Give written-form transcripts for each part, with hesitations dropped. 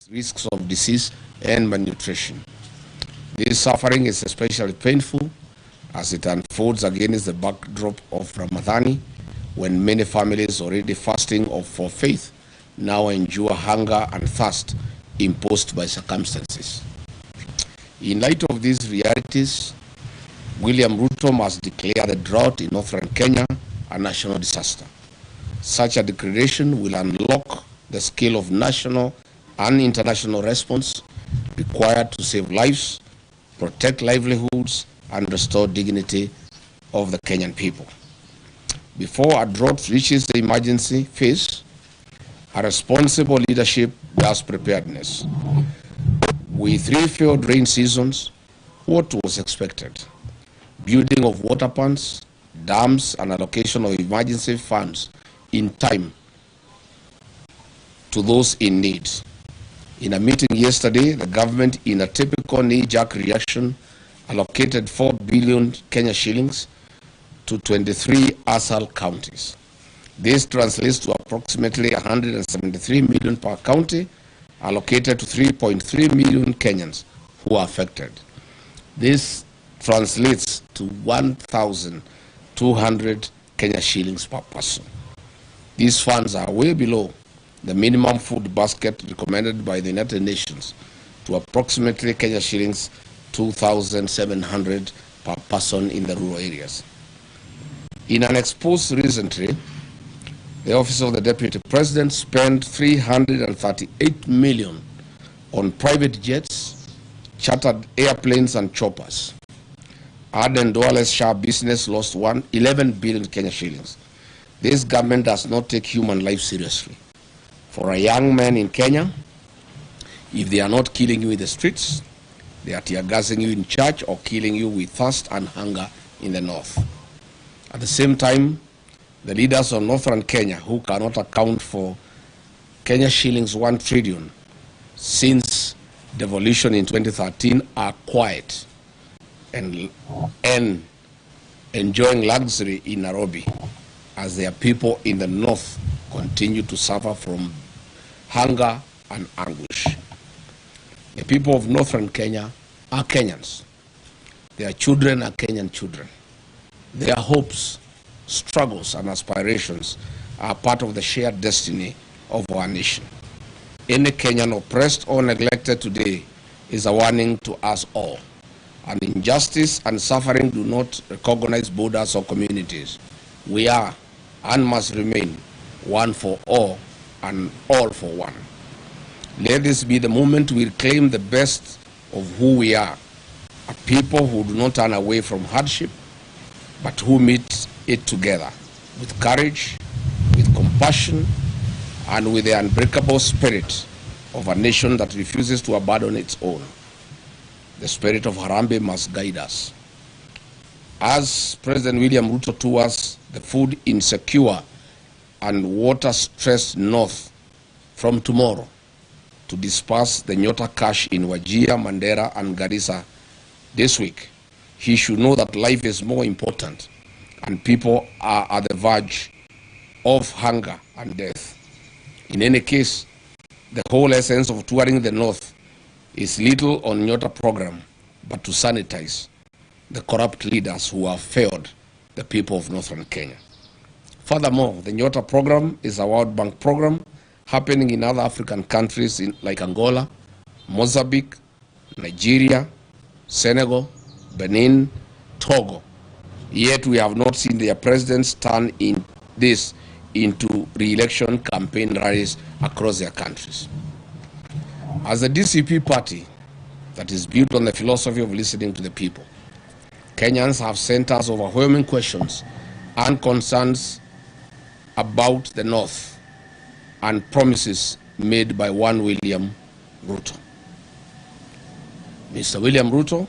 risks of disease and malnutrition. This suffering is especially painful as it unfolds against the backdrop of Ramadani, when many families already fasting for faith now endure hunger and thirst imposed by circumstances. In light of these realities, William Ruto must declare the drought in northern Kenya a national disaster. Such a declaration will unlock the scale of national and international response required to save lives, protect livelihoods, and restore dignity of the Kenyan people. Before a drought reaches the emergency phase, a responsible leadership does preparedness. With 3 failed rain seasons, what was expected? Building of water ponds, dams, and allocation of emergency funds in time to those in need. In a meeting yesterday, the government, in a typical knee-jerk reaction, allocated 4 billion Kenya shillings to 23 ASAL counties. This translates to approximately 173 million per county, allocated to 3.3 million Kenyans who are affected. This translates to 1,200 Kenya shillings per person. These funds are way below the minimum food basket recommended by the United Nations to approximately Kenya shillings 2,700 per person in the rural areas. In an expose recently, the Office of the Deputy President spent 338 million on private jets, chartered airplanes, and choppers. Aden Duale's Shah business lost 11 billion Kenya shillings. This government does not take human life seriously. For a young man in Kenya, if they are not killing you in the streets, they are tear gassing you in church or killing you with thirst and hunger in the north. At the same time, the leaders of northern Kenya, who cannot account for Kenya shillings 1 trillion since devolution in 2013, are quiet and enjoying luxury in Nairobi as their people in the north continue to suffer from hunger and anguish. The people of northern Kenya are Kenyans. Their children are Kenyan children. Their hopes, struggles, and aspirations are part of the shared destiny of our nation. Any Kenyan oppressed or neglected today is a warning to us all. And injustice and suffering do not recognize borders or communities. We are and must remain one for all and all for one. Let this be the moment we reclaim the best of who we are, a people who do not turn away from hardship, but who meet it together with courage, with compassion, and with the unbreakable spirit of a nation that refuses to abandon its own. The spirit of Harambee must guide us. As President William Ruto tours the food insecure and water-stressed north from tomorrow to disperse the NYOTA cash in Wajir, Mandera, and Garissa this week, he should know that life is more important and people are at the verge of hunger and death. In any case, the whole essence of touring the north is little on NYOTA program, but to sanitize the corrupt leaders who have failed the people of northern Kenya. Furthermore, the NYOTA program is a World Bank program happening in other African countries like Angola, Mozambique, Nigeria, Senegal, Benin, Togo. Yet we have not seen their presidents turn this into re-election campaign rallies across their countries. As a DCP party that is built on the philosophy of listening to the people, Kenyans have sent us overwhelming questions and concerns about the North and promises made by one William Ruto. Mr. William Ruto,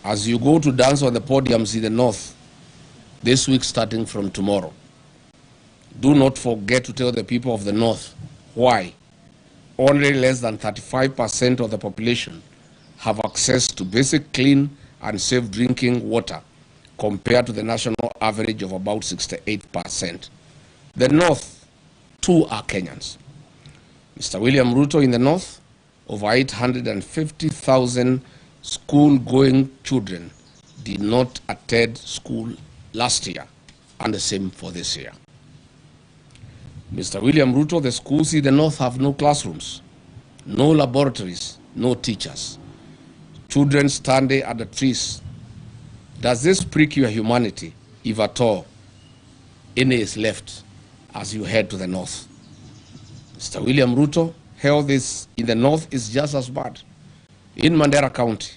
as you go to dance on the podiums in the North this week starting from tomorrow, do not forget to tell the people of the North why only less than 35% of the population have access to basic clean and safe drinking water compared to the national average of about 68%. The North, too, are Kenyans. Mr. William Ruto in the North over 850,000 school-going children did not attend school last year, and the same for this year. Mr. William Ruto, the schools in the north have no classrooms, no laboratories, no teachers. Children standing at the trees. Does this prick your humanity, if at all any is left as you head to the north? Mr. William Ruto, health in the north is just as bad. In Mandera County,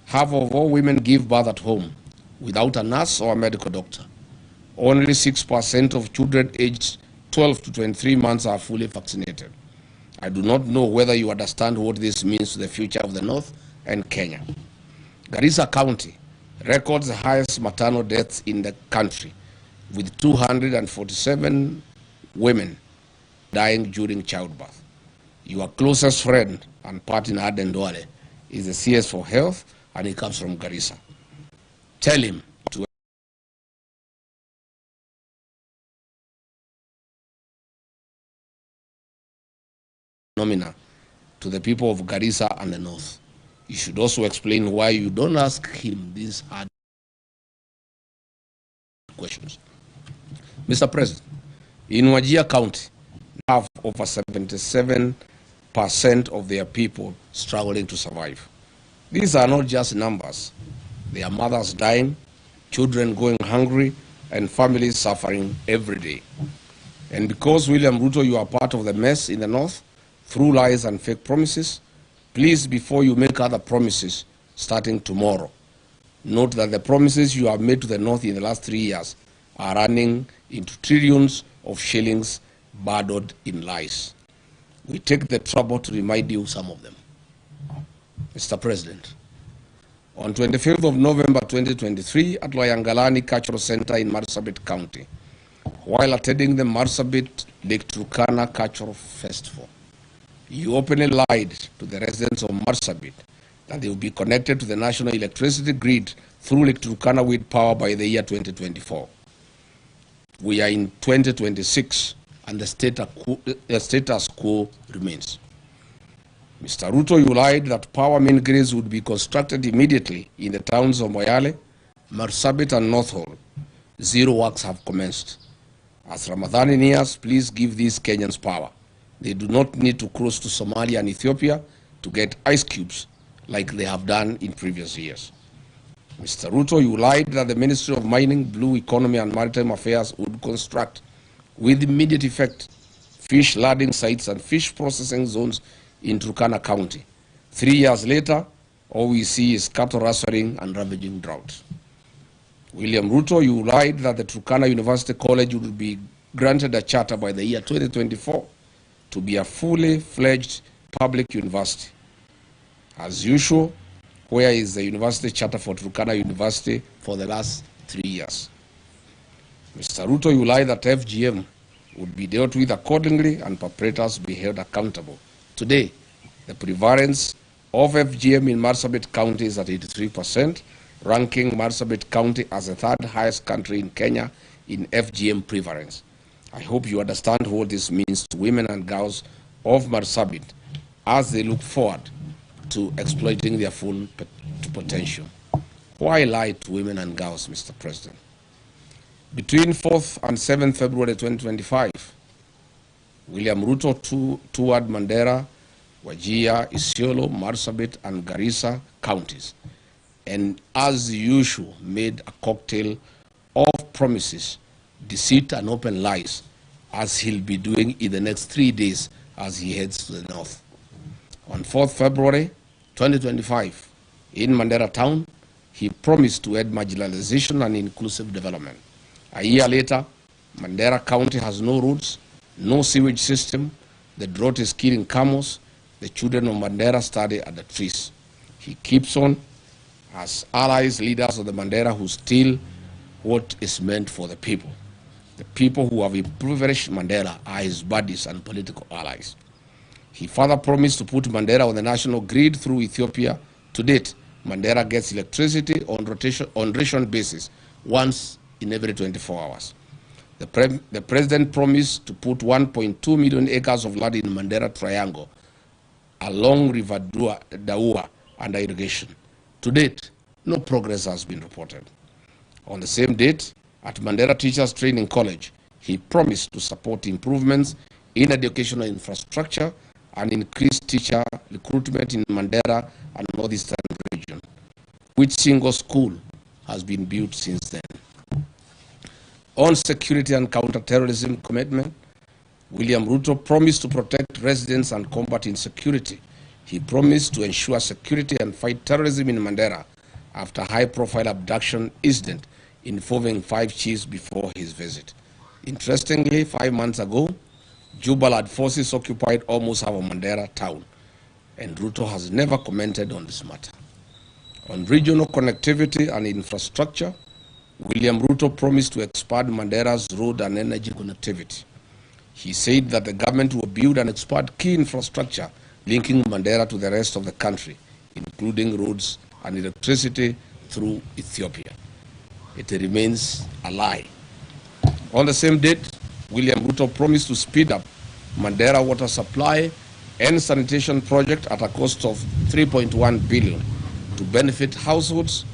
half of all women give birth at home without a nurse or a medical doctor. Only 6% of children aged 12 to 23 months are fully vaccinated. I do not know whether you understand what this means to the future of the North and Kenya. Garissa County records the highest maternal deaths in the country, with 247 women dying during childbirth. Your closest friend and partner, Aden Duale, is the CS for Health, and he comes from Garissa. Tell him to phenomena to the people of Garissa and the North. You should also explain why you don't ask him these hard questions. Mr. President, in Wajir County, have over 77% of their people struggling to survive. These are not just numbers. They are mothers dying, children going hungry, and families suffering every day. And because, William Ruto, you are part of the mess in the North, through lies and fake promises, please, before you make other promises starting tomorrow, note that the promises you have made to the North in the last 3 years are running into trillions of shillings burdened in lies. We take the trouble to remind you some of them. Mr. President, on 25th of November 2023 at Loyangalani Cultural Center in Marsabit County, while attending the Marsabit Lake Turkana Cultural Festival, you openly lied to the residents of Marsabit that they will be connected to the national electricity grid through Lake Turkana wind power by the year 2024. We are in 2026 and the status quo remains. Mr. Ruto, you lied that power main grids would be constructed immediately in the towns of Moyale, Marsabit and North Hall. Zero works have commenced. As Ramadan nears, please give these Kenyans power. They do not need to cross to Somalia and Ethiopia to get ice cubes like they have done in previous years. Mr. Ruto, you lied that the Ministry of Mining, Blue Economy and Maritime Affairs would construct with immediate effect fish landing sites and fish processing zones in Turkana County. 3 years later, all we see is cattle rustling and ravaging drought. William Ruto, you lied that the Turkana University College would be granted a charter by the year 2024 to be a fully fledged public university. As usual, where is the university charter for Turkana University for the last 3 years? Mr. Ruto, you lied that FGM would be dealt with accordingly and perpetrators be held accountable. Today, the prevalence of FGM in Marsabit County is at 83%, ranking Marsabit County as the third highest country in Kenya in FGM prevalence. I hope you understand what this means to women and girls of Marsabit as they look forward to exploiting their full potential. Why lie to women and girls, Mr. President? Between 4th and 7th February 2025, William Ruto toured Mandera, Wajir, Isiolo, Marsabit, and Garissa counties, and as usual made a cocktail of promises, deceit, and open lies, as he'll be doing in the next 3 days as he heads to the north. On 4th February 2025, in Mandera town, he promised to end marginalization and inclusive development. A year later, Mandera County has no roads, no sewage system, the drought is killing camels, the children of Mandera study at the trees. He keeps on as allies, leaders of the Mandera who steal what is meant for the people. The people who have impoverished Mandera are his buddies and political allies. He further promised to put Mandera on the national grid through Ethiopia. To date, Mandera gets electricity on ration basis once in every 24 hours. The president promised to put 1.2 million acres of land in Mandera Triangle along River Daua under irrigation. To date, no progress has been reported. On the same date, at Mandera Teachers Training College, he promised to support improvements in educational infrastructure and increase teacher recruitment in Mandera and northeastern region. Which single school has been built since then? On security and counter-terrorism commitment, William Ruto promised to protect residents and combat insecurity. He promised to ensure security and fight terrorism in Mandera after high-profile abduction incident involving 5 chiefs before his visit. Interestingly, 5 months ago, Juba-led forces occupied almost half of Mandera town, and Ruto has never commented on this matter. On regional connectivity and infrastructure, William Ruto promised to expand Mandera's road and energy connectivity. He said that the government will build and expand key infrastructure linking Mandera to the rest of the country, including roads and electricity through Ethiopia. It remains a lie. On the same date, William Ruto promised to speed up Mandera water supply and sanitation project at a cost of 3.1 billion to benefit households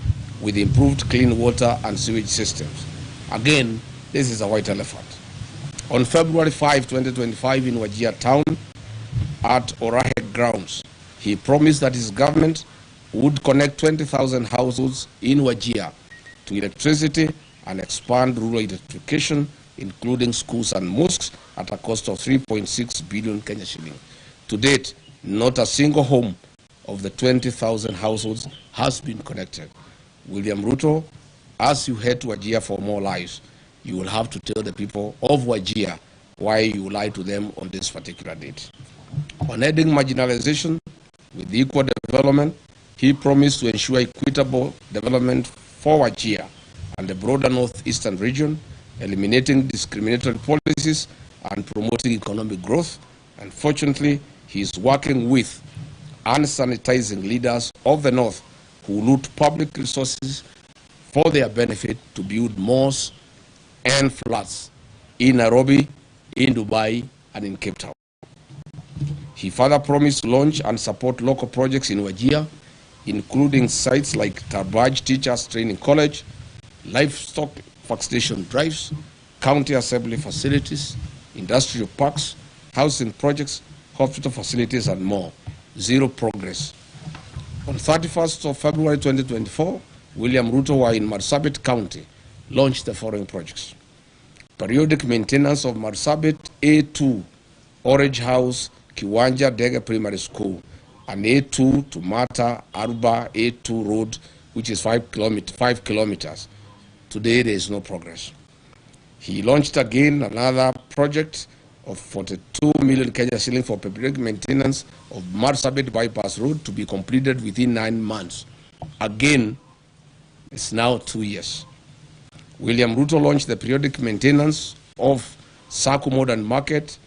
with improved clean water and sewage systems. Again, this is a white elephant. On February 5, 2025, in Wajir town at Orahe grounds, he promised that his government would connect 20,000 households in Wajir to electricity and expand rural electrification, including schools and mosques, at a cost of 3.6 billion Kenya shilling. To date, not a single home of the 20,000 households has been connected. William Ruto, as you head to Wajir for more lives, you will have to tell the people of Wajir why you lied to them on this particular date. On ending marginalization with equal development, he promised to ensure equitable development for Wajir and the broader northeastern region, eliminating discriminatory policies and promoting economic growth. Unfortunately, he is working with unsanitizing leaders of the north who loot public resources for their benefit to build malls and flats in Nairobi, in Dubai, and in Cape Town. He further promised to launch and support local projects in Wajir, including sites like Tarbaj Teachers Training College, livestock vaccination drives, county assembly facilities, industrial parks, housing projects, hospital facilities, and more. Zero progress. On 31st of February 2024, William Ruto in Marsabit County launched the following projects: periodic maintenance of Marsabit A2, Orange House, Kiwanja Dege Primary School, and A2 to Mata Aruba A2 road, which is 5 kilometers. Today there is no progress. He launched again another project of 42 million Kenya shilling for periodic maintenance of Marsabit Bypass Road to be completed within 9 months. Again, it's now 2 years. William Ruto launched the periodic maintenance of Saku Modern Market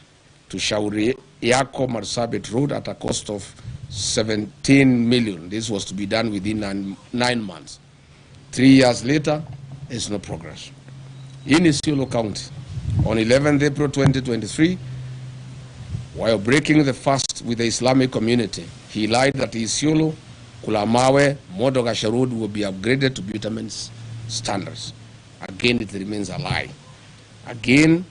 to Shauri Yako Marsabit Road at a cost of 17 million. This was to be done within 9 months. 3 years later, there's no progress. In Isiolo County, on 11th April 2023, while breaking the fast with the Islamic community, he lied that Isiolo, Kulamawe, Modogasha Road will be upgraded to bitumen standards. Again, it remains a lie. Again,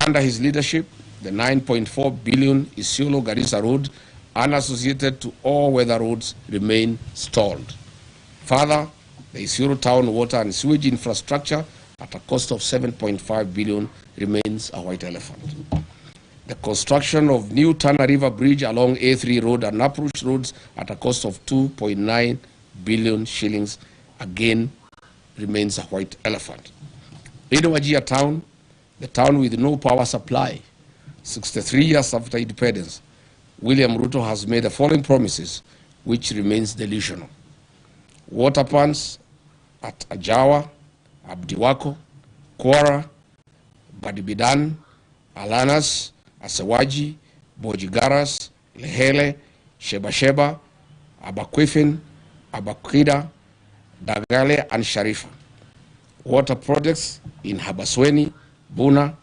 under his leadership, the 9.4 billion Isiolo Garissa Road, unassociated to all weather roads, remain stalled. Further, the Isiolo town water and sewage infrastructure at a cost of 7.5 billion remains a white elephant. The construction of new Tana River Bridge along A3 Road and Approach Roads at a cost of 2.9 billion shillings again remains a white elephant. In Wajir town, the town with no power supply, 63 years after independence, William Ruto has made the following promises, which remains delusional. Water pans at Ajawa, Abdiwako, Kwara, Badibidan, Alanas, Asewaji, Bojigaras, Lehele, Sheba, Abakwifin, Abakwida, Dagale, and Sharifa. Water projects in Habasweni, Buna,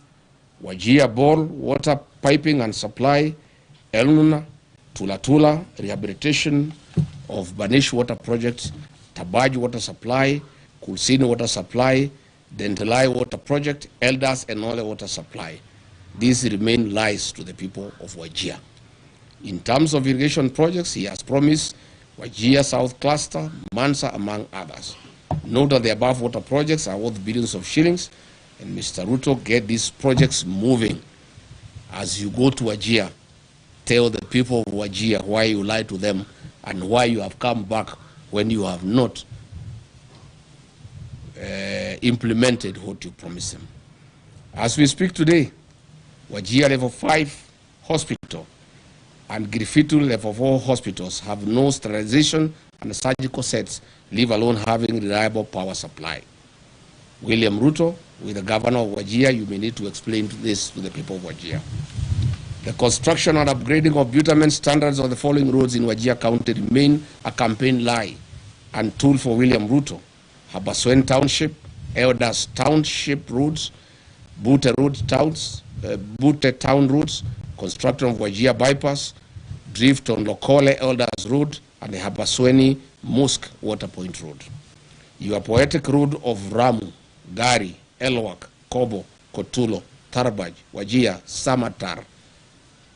Wajir Ball, water piping and supply, Elnuna, Tula Tula, rehabilitation of Banish water project, Tabaj water supply, Kulsini water supply, Dentalai water project, Elders and all the water supply. These remain lies to the people of Wajir. In terms of irrigation projects, he has promised Wajir South Cluster, Mansa, among others. Note that the above water projects are worth billions of shillings, and Mr. Ruto, get these projects moving. As you go to Wajir, tell the people of Wajir why you lied to them and why you have come back when you have not implemented what you promised them. As we speak today, Wajir Level 5 Hospital and Griffithville Level 4 hospitals have no sterilization and surgical sets, leave alone having reliable power supply. William Ruto, with the governor of Wajir, you may need to explain this to the people of Wajir. The construction and upgrading of bitumen standards of the following roads in Wajir County remain a campaign lie and tool for William Ruto. Habaswen Township, Elders Township roads, Butte Town roads, construction of Wajir bypass, drift on Lokole Elders Road, and the Habasweni Mosque Water Point Road. Your poetic road of Ramu, Gari, Elwak, Kobo, Kotulo, Tarbaj, Wajir, Samatar,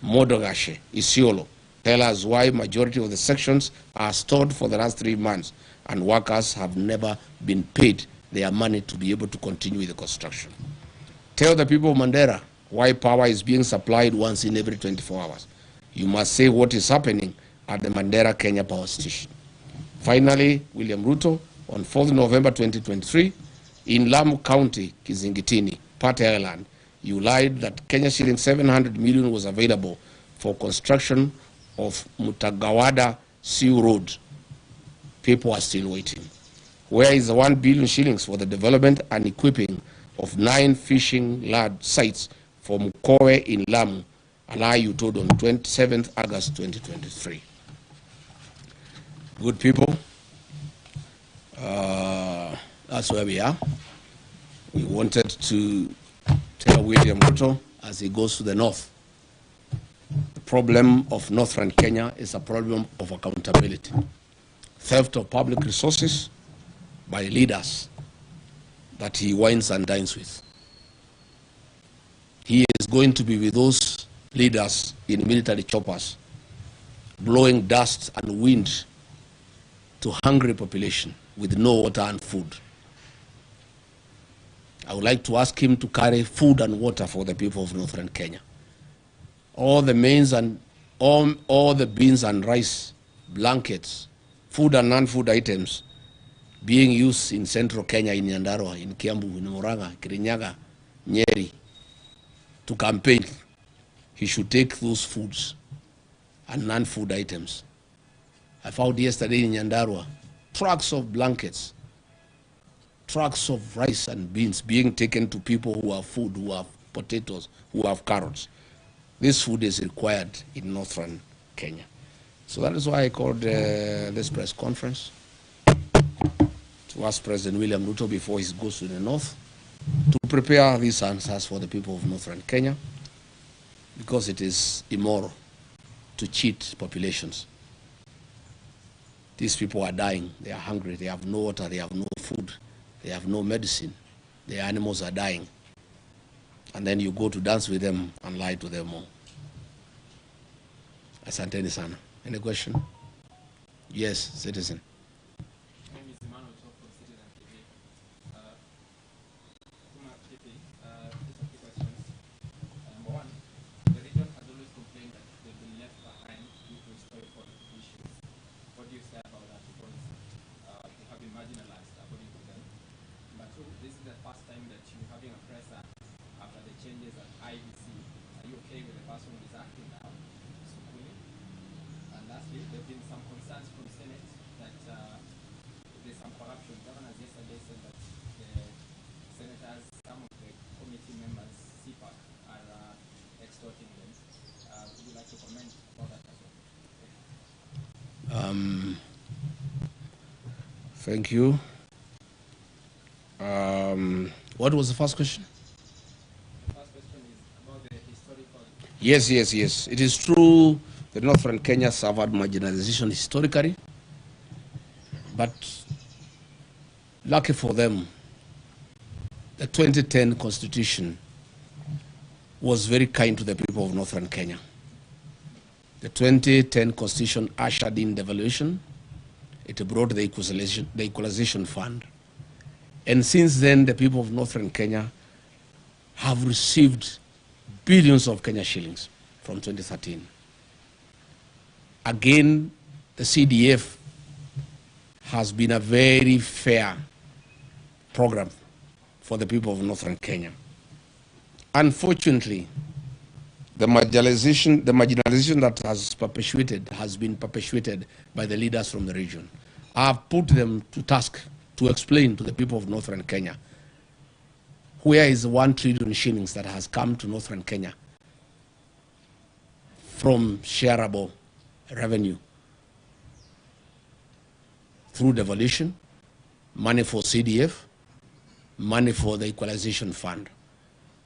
Modogashe, Isiolo, tell us why majority of the sections are stored for the last 3 months and workers have never been paid their money to be able to continue with the construction. Tell the people of Mandera why power is being supplied once in every 24 hours. You must say what is happening at the Mandera Kenya Power Station. Finally, William Ruto, on 4th November 2023, in Lamu County, Kizingitini, Pate Island, you lied that Kenya shilling 700 million was available for construction of Mutagawada Sea Road. People are still waiting. Where is the 1 billion shillings for the development and equipping of 9 fishing lad sites for Mukowe in Lamu, a lie you told on 27th August 2023? Good people, that's where we are. We wanted to tell William Ruto as he goes to the north, the problem of northern Kenya is a problem of accountability. Theft of public resources by leaders that he wines and dines with. He is going to be with those leaders in military choppers, blowing dust and wind to hungry population with no water and food. I would like to ask him to carry food and water for the people of northern Kenya. All the maize and all the beans and rice, blankets, food and non-food items being used in central Kenya, in Nyandarua, in Kiambu, in Murang'a, Kirinyaga, Nyeri, to campaign. He should take those foods and non-food items. I found yesterday in Nyandarua trucks of blankets, trucks of rice and beans being taken to people who have food, who have potatoes, who have carrots. This food is required in northern Kenya. So that is why I called this press conference to ask President William Ruto before he goes to the north to prepare these answers for the people of northern Kenya, because it is immoral to cheat populations. These people are dying, they are hungry, they have no water, they have no food, they have no medicine, their animals are dying. And then you go to dance with them and lie to them more. Asanteni sana. Any question? Yes, citizen. Thank you. What was the first question? The first question is about the historical. Yes. It is true. The Northern Kenya suffered marginalization historically, but lucky for them, the 2010 Constitution was very kind to the people of Northern Kenya. The 2010 Constitution ushered in devaluation. It brought the equalization fund. And since then, the people of Northern Kenya have received billions of Kenya shillings from 2013. Again, the CDF has been a very fair program for the people of Northern Kenya. Unfortunately, the marginalization that has been perpetuated by the leaders from the region. I have put them to task to explain to the people of Northern Kenya where is 1 trillion shillings that has come to Northern Kenya from shareable revenue through devolution, money for CDF, money for the equalization fund.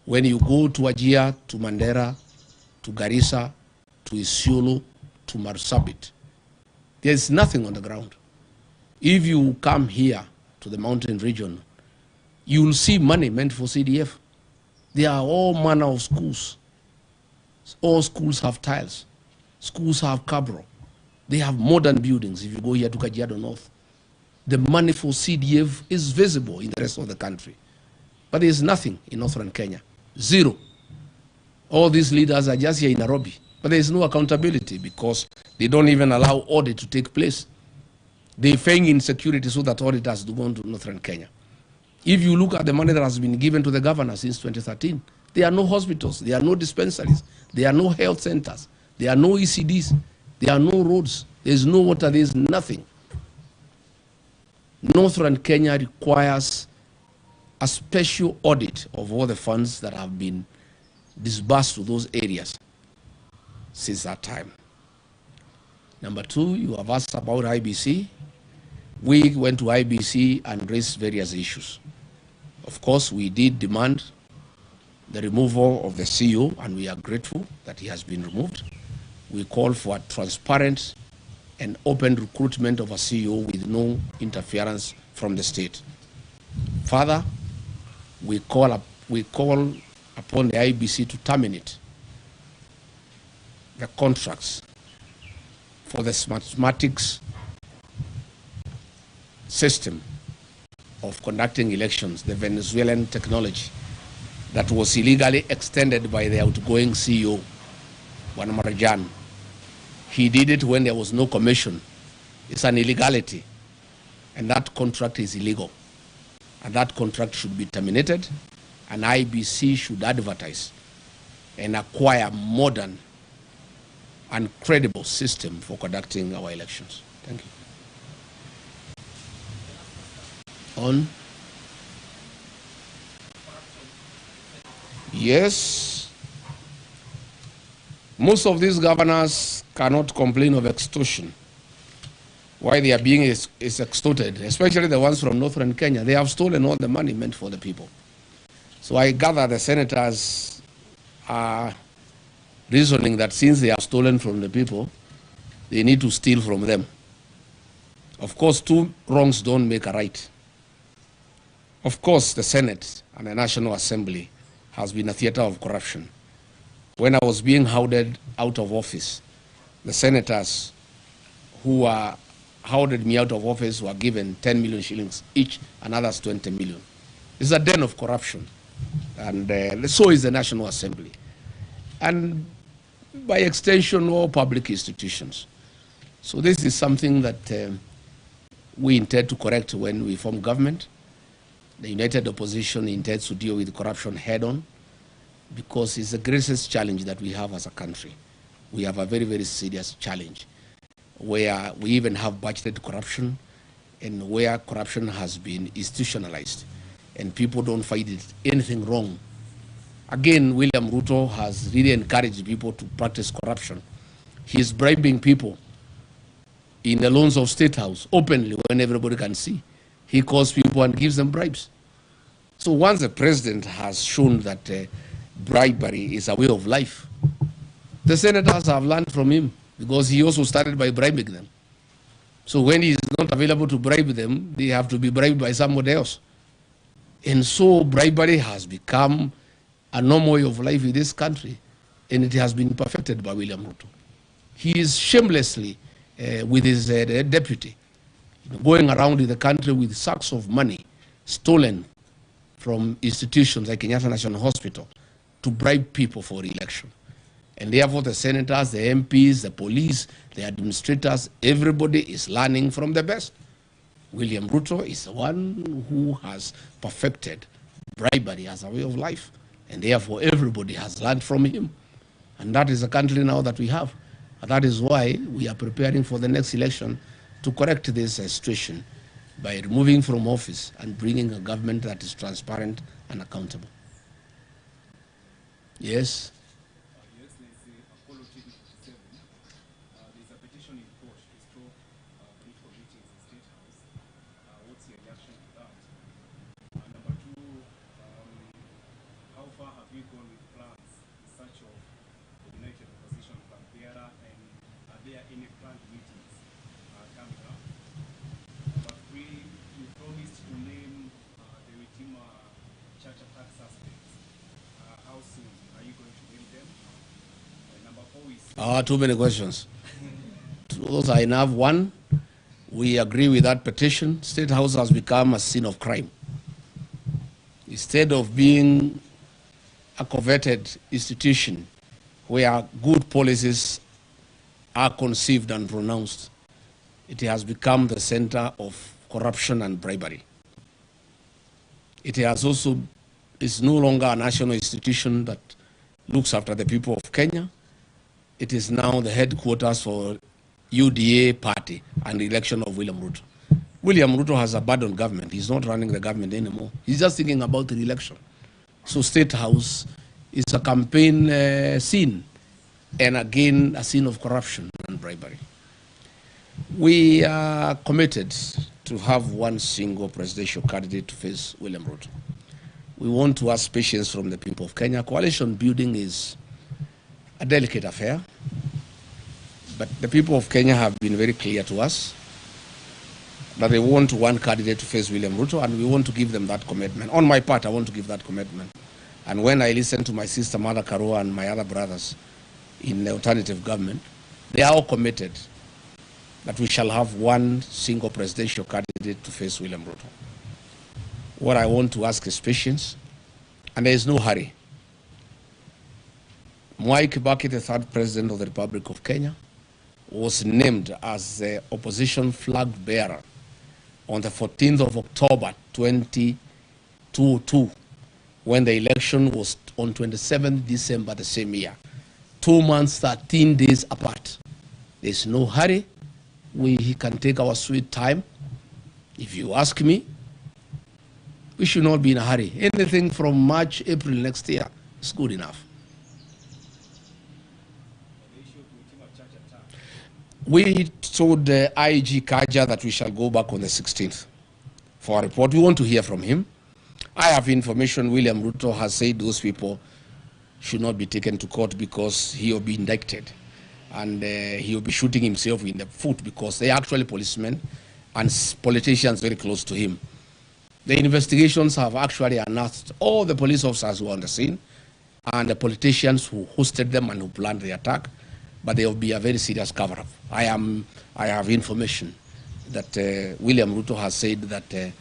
When you go to Wajir, to Mandera, to Garissa, to Isiolo, to Marsabit, there's nothing on the ground. If you come here to the mountain region, you will see money meant for CDF. There are all manner of schools. All schools have tiles. Schools have cabro. They have modern buildings. If you go here to Kajiado North, the money for CDF is visible in the rest of the country. But there is nothing in Northern Kenya. Zero. All these leaders are just here in Nairobi. But there is no accountability because they don't even allow audit to take place. They feign insecurity so that audit has to go on to Northern Kenya. If you look at the money that has been given to the governor since 2013, there are no hospitals, there are no dispensaries, there are no health centers, there are no ECDs, there are no roads, there is no water, there is nothing. Northern Kenya requires a special audit of all the funds that have been disbursed to those areas since that time. Number two, you have asked about IBC. We went to IBC and raised various issues. Of course, we did demand the removal of the CEO, and we are grateful that he has been removed. We call for a transparent and open recruitment of a CEO with no interference from the state. Further, we call upon the IBC to terminate the contracts for the mathematics system of conducting elections, the Venezuelan technology that was illegally extended by the outgoing CEO, Juan Marajan. He did it when there was no commission. It's an illegality, and that contract is illegal. And that contract should be terminated, and IBC should advertise and acquire modern and credible system for conducting our elections. Thank you. On? Yes. Most of these governors cannot complain of extortion. Why they are being is extorted, especially the ones from Northern Kenya. They have stolen all the money meant for the people. So I gather the senators are reasoning that since they have stolen from the people, they need to steal from them. Of course, two wrongs don't make a right. Of course, the Senate and the National Assembly has been a theater of corruption. When I was being hounded out of office, the senators who hounded me out of office were given 10 million shillings each, and others 20 million. It's a den of corruption, and so is the National Assembly. And by extension, all public institutions. So this is something that we intend to correct when we form government. The United Opposition intends to deal with corruption head-on because it's the greatest challenge that we have as a country. We have a very, very serious challenge where we even have budgeted corruption and where corruption has been institutionalized and people don't find it anything wrong. Again, William Ruto has really encouraged people to practice corruption. He's bribing people in the loans of State House openly when everybody can see. He calls people and gives them bribes. So once the president has shown that bribery is a way of life, the senators have learned from him. because he also started by bribing them. So when he is not available to bribe them, they have to be bribed by somebody else. And so bribery has become a normal way of life in this country, and it has been perfected by William Ruto. He is shamelessly, with his deputy, going around in the country with sacks of money stolen from institutions like Kenyatta National Hospital to bribe people for election. And therefore the senators, the MPs, the police, the administrators, everybody is learning from the best. William Ruto is the one who has perfected bribery as a way of life. And therefore everybody has learned from him. And that is the country now that we have. And that is why we are preparing for the next election to correct this situation by removing from office and bringing a government that is transparent and accountable. Yes? Yes, there's apology 57. There's a petition in court to stop political meetings in State House. What's your reaction to that? Number two, how far have you gone with plans in search of the United Opposition Mandera, and are there any planned meetings coming up? Number three, you promised to name the Redeemer Church attack suspects. How soon are you going to name them? Number four is... Too many questions. Those are enough. One, we agree with that petition. State House has become a scene of crime. Instead of being a coveted institution where good policies are conceived and pronounced, it has become the center of corruption and bribery. It has also is no longer a national institution that looks after the people of Kenya. It is now the headquarters for UDA party and the election of William Ruto. William Ruto has abandoned government. He's not running the government anymore. He's just thinking about the election. So State House is a campaign scene, and again, a scene of corruption and bribery. We are committed to have one single presidential candidate to face William Ruto. We want to ask patience from the people of Kenya. Coalition building is a delicate affair, but the people of Kenya have been very clear to us that they want one candidate to face William Ruto, and we want to give them that commitment. On my part, I want to give that commitment. And when I listen to my sister Mother Karua and my other brothers in the alternative government, they are all committed that we shall have one single presidential candidate to face William Ruto. What I want to ask is patience, and there is no hurry. Mwai Kibaki, the third president of the Republic of Kenya, was named as the opposition flag bearer on the 14th of October 2022, when the election was on 27th December the same year. 2 months, 13 days apart. There's no hurry. We can take our sweet time. If you ask me, we should not be in a hurry. Anything from March, April next year is good enough. We told IG Kaja that we shall go back on the 16th for a report. We want to hear from him. I have information William Ruto has said those people should not be taken to court because he will be indicted. And he will be shooting himself in the foot because they are actually policemen and politicians very close to him. The investigations have actually unearthed all the police officers who were on the scene and the politicians who hosted them and who planned the attack, but there will be a very serious cover-up. I have information that William Ruto has said that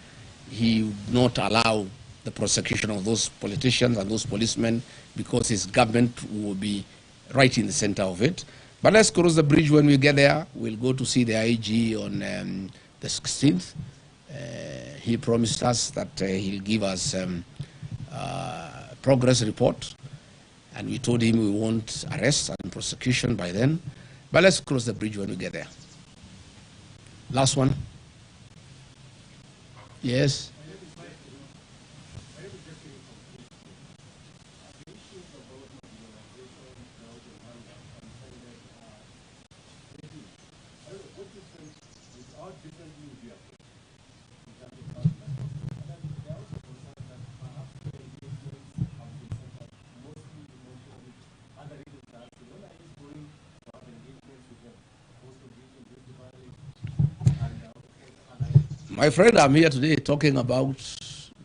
he would not allow the prosecution of those politicians and those policemen because his government will be right in the center of it. But let's cross the bridge when we get there. We'll go to see the IG on the 16th. He promised us that he'll give us progress report, and we told him we won't arrest and prosecution by then. But let's cross the bridge when we get there. Last one. Yes. My friend, I'm here today talking about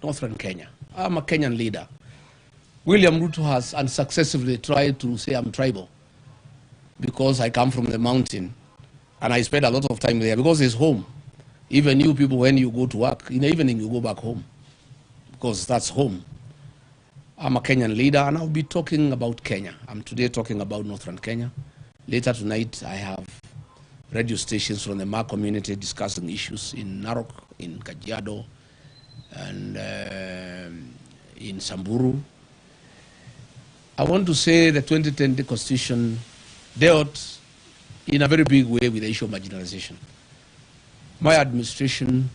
northern Kenya. I'm a Kenyan leader. William Ruto has unsuccessfully tried to say I'm tribal because I come from the mountain and I spend a lot of time there because it's home. Even you people, when you go to work, in the evening you go back home because that's home. I'm a Kenyan leader and I'll be talking about Kenya. I'm today talking about northern Kenya. Later tonight I have radio stations from the Ma community discussing issues in Narok, in Kajiado, and in Samburu. I want to say the 2010 Constitution dealt in a very big way with the issue of marginalization. My administration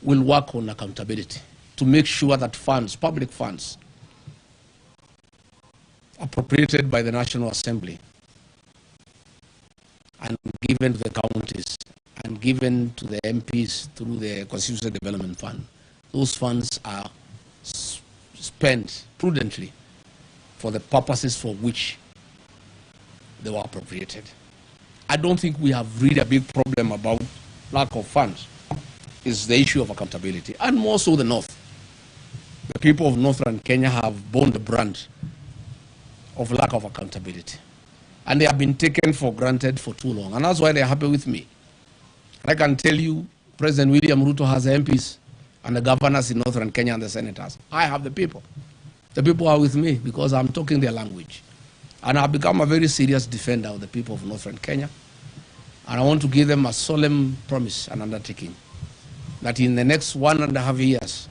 will work on accountability to make sure that funds, public funds, appropriated by the National Assembly and given to the counties and given to the MPs through the Constituency Development Fund, those funds are spent prudently for the purposes for which they were appropriated. I don't think we have really a big problem about lack of funds. It's the issue of accountability, and more so the North. The people of northern Kenya have borne the brunt of lack of accountability. And they have been taken for granted for too long. And that's why they're happy with me. And I can tell you, President William Ruto has the MPs and the governors in northern Kenya and the senators. I have the people. The people are with me because I'm talking their language. And I've become a very serious defender of the people of northern Kenya. And I want to give them a solemn promise and undertaking that in the next 1.5 years,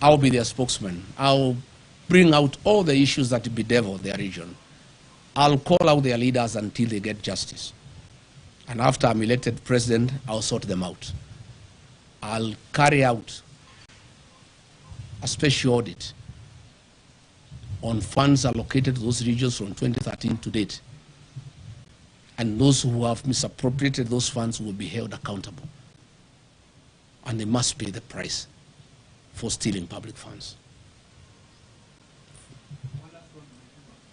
I'll be their spokesman. I'll bring out all the issues that bedevil their region. I'll call out their leaders until they get justice. And after I'm elected president, I'll sort them out. I'll carry out a special audit on funds allocated to those regions from 2013 to date. And those who have misappropriated those funds will be held accountable. And they must pay the price for stealing public funds.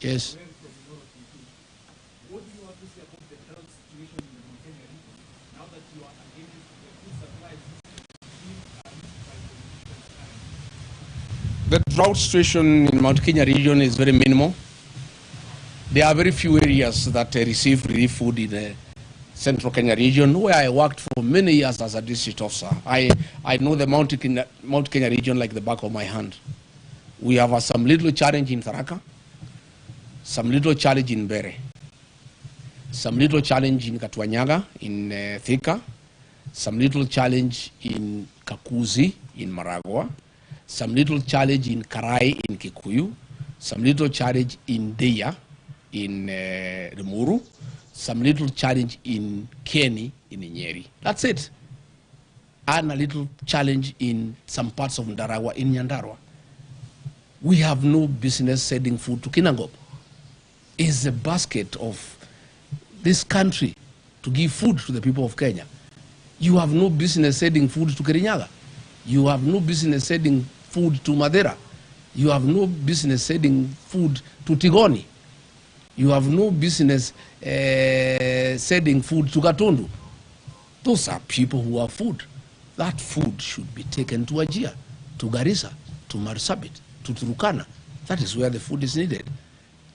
Yes. What do you have to say about the drought situation in the Mandera region now that you are against the food supply system? The drought situation in Mount Kenya region is very minimal. There are very few areas that receive relief food in the central Kenya region, where I worked for many years as a district officer. I know the Mount Kenya region like the back of my hand. We have some little challenge in Tharaka, some little challenge in Bere, some little challenge in Katwanyaga, in Thika, some little challenge in Kakuzi, in Maragua, some little challenge in Karai, in Kikuyu, some little challenge in Deya, in Limuru, some little challenge in Kieni, in Nyeri. That's it. And a little challenge in some parts of Ndaragwa, in Nyandarua. We have no business sending food to Kinangop. It's a basket of this country to give food to the people of Kenya. You have no business sending food to Kirinyaga. You have no business sending food to Mandera. You have no business sending food to Tigoni. You have no business sending food to Gatundu. Those are people who have food. That food should be taken to Wajir, to Garissa, to Marsabit, to Turkana. That is where the food is needed.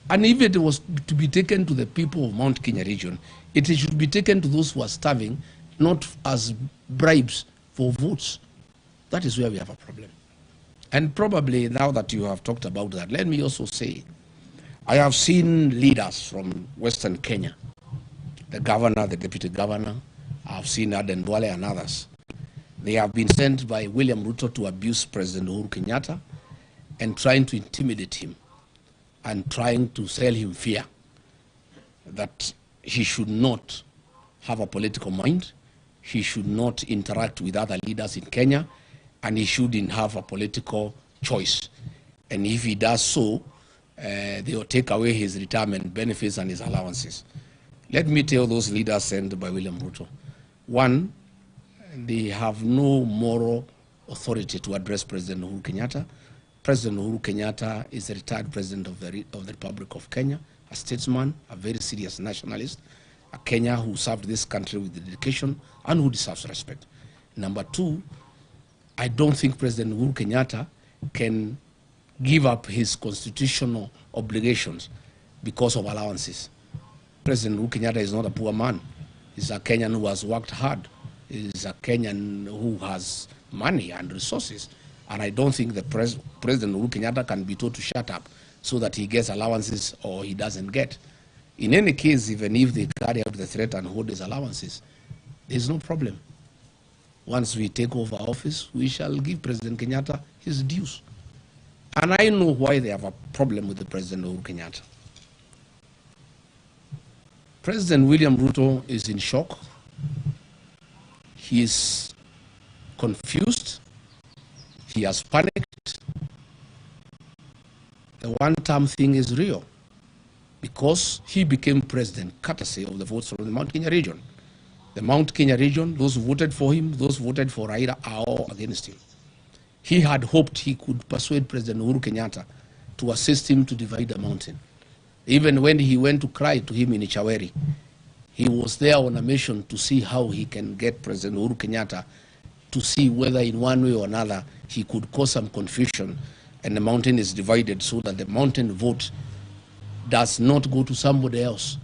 And if it was to be taken to the people of Mount Kenya region, it should be taken to those who are starving, not as bribes for votes. That is where we have a problem. And probably now that you have talked about that, let me also say, I have seen leaders from Western Kenya, the governor, the deputy governor, I've seen Aden Duale and others. They have been sent by William Ruto to abuse President Uhuru Kenyatta and trying to intimidate him and trying to sell him fear that he should not have a political mind, he should not interact with other leaders in Kenya, and he shouldn't have a political choice. And if he does so, they will take away his retirement benefits and his allowances. Let me tell those leaders sent by William Ruto. One, they have no moral authority to address President Uhuru Kenyatta. President Uhuru Kenyatta is a retired president of the Republic of Kenya, a statesman, a very serious nationalist, a Kenya who served this country with dedication and who deserves respect. Number two, I don't think President Uhuru Kenyatta can give up his constitutional obligations because of allowances. President Uhuru Kenyatta is not a poor man. He's a Kenyan who has worked hard. He's a Kenyan who has money and resources. And I don't think the President Uhuru Kenyatta can be told to shut up so that he gets allowances or he doesn't get. In any case, even if they carry out the threat and hold his allowances, there's no problem. Once we take over office, we shall give President Kenyatta his dues. And I know why they have a problem with the President Uhuru Kenyatta. President William Ruto is in shock. He is confused. He has panicked. The one-term thing is real because he became president courtesy of the votes from the Mount Kenya region. The Mount Kenya region, those who voted for him, those who voted for Raila are all against him. He had hoped he could persuade President Uhuru Kenyatta to assist him to divide the mountain. Even when he went to cry to him in Ichaweri, he was there on a mission to see how he can get President Uhuru Kenyatta to see whether in one way or another he could cause some confusion and the mountain is divided so that the mountain vote does not go to somebody else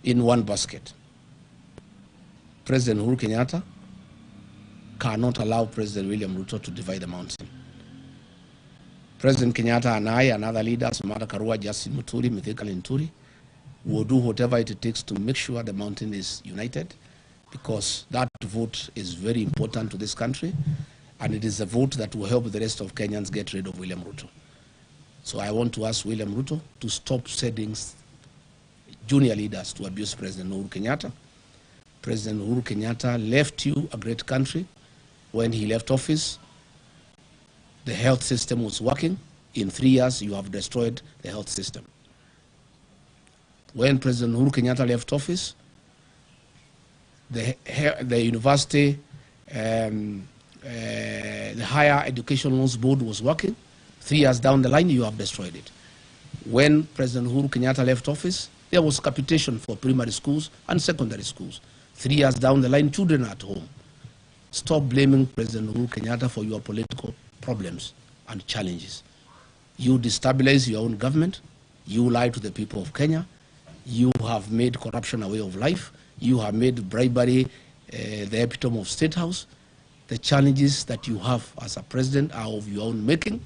in one basket. President Uhuru Kenyatta cannot allow President William Ruto to divide the mountain. President Kenyatta and I and other leaders, Martha Karua, Justin Muturi, Mithika Linturi, will do whatever it takes to make sure the mountain is united, because that vote is very important to this country, and it is a vote that will help the rest of Kenyans get rid of William Ruto. So I want to ask William Ruto to stop sending junior leaders to abuse President Uhuru Kenyatta. President Uhuru Kenyatta left you a great country. When he left office, the health system was working. In 3 years, you have destroyed the health system. When President Uhuru Kenyatta left office, the university, the Higher Education Loans Board was working. 3 years down the line, you have destroyed it. When President Uhuru Kenyatta left office, there was capitation for primary schools and secondary schools. 3 years down the line, children are at home. Stop blaming President Uhuru Kenyatta for your political problems and challenges. You destabilize your own government. You lie to the people of Kenya. You have made corruption a way of life. You have made bribery the epitome of State House. The challenges that you have as a president are of your own making.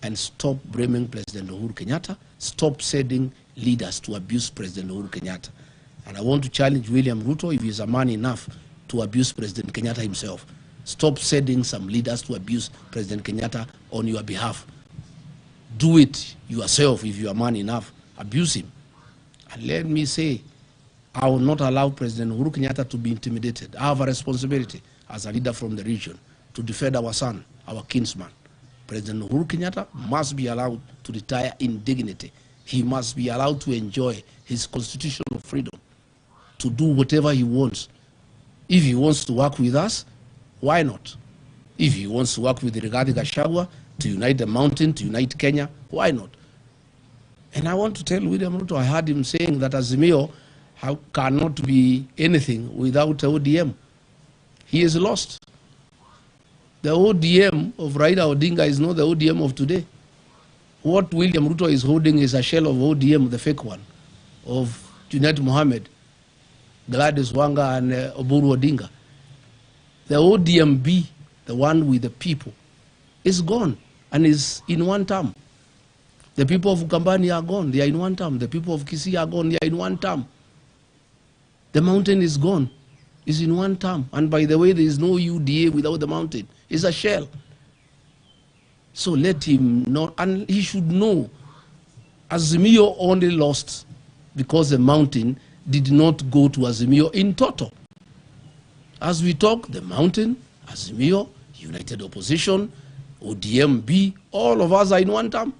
And stop blaming President Uhuru Kenyatta. Stop sending leaders to abuse President Uhuru Kenyatta. And I want to challenge William Ruto, if he's a man enough to abuse President Kenyatta himself. Stop sending some leaders to abuse President Kenyatta on your behalf. Do it yourself if you are man enough. Abuse him. And let me say, I will not allow President Uhuru Kenyatta to be intimidated. I have a responsibility as a leader from the region to defend our son, our kinsman. President Uhuru Kenyatta must be allowed to retire in dignity. He must be allowed to enjoy his constitutional freedom to do whatever he wants. If he wants to work with us, why not? If he wants to work with Rigathi Gachagua to unite the mountain, to unite Kenya, why not? And I want to tell William Ruto, I heard him saying that Azimio cannot be anything without ODM. He is lost. The ODM of Raila Odinga is not the ODM of today. What William Ruto is holding is a shell of ODM, the fake one, of Junet Mohammed, Gladys Wanga, and Oburu Odinga. The ODMB, the one with the people, is gone and is in one term. The people of Ukambani are gone, they are in one term. The people of Kisii are gone, they are in one term. The mountain is gone, is in one term. And by the way, there is no UDA without the mountain. It's a shell. So let him know, and he should know, Azimio only lost because the mountain did not go to Azimio in total. As we talk, the mountain, Azimio, United Opposition, ODMB, all of us are in one term.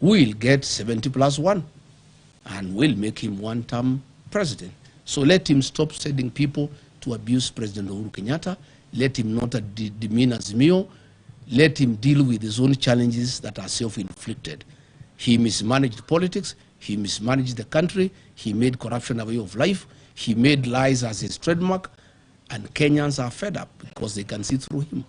We'll get 70+1 and we'll make him one-term president. So let him stop sending people to abuse President Uhuru Kenyatta. Let him not demean Azimio. Let him deal with his own challenges that are self-inflicted. He mismanaged politics. He mismanaged the country. He made corruption a way of life. He made lies as his trademark, and Kenyans are fed up because they can see through him.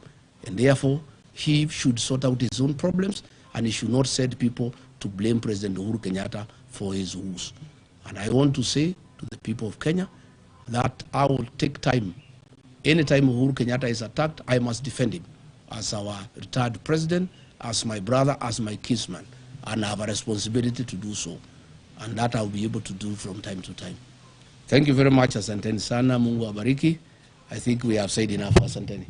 And therefore, he should sort out his own problems, and he should not send people to blame President Uhuru Kenyatta for his woes. And I want to say to the people of Kenya that I will take time. Anytime Uhuru Kenyatta is attacked, I must defend him as our retired president, as my brother, as my kinsman, and I have a responsibility to do so. And that I'll be able to do from time to time. Thank you very much, asanteni sana, Mungu abariki. I think we have said enough, asanteni.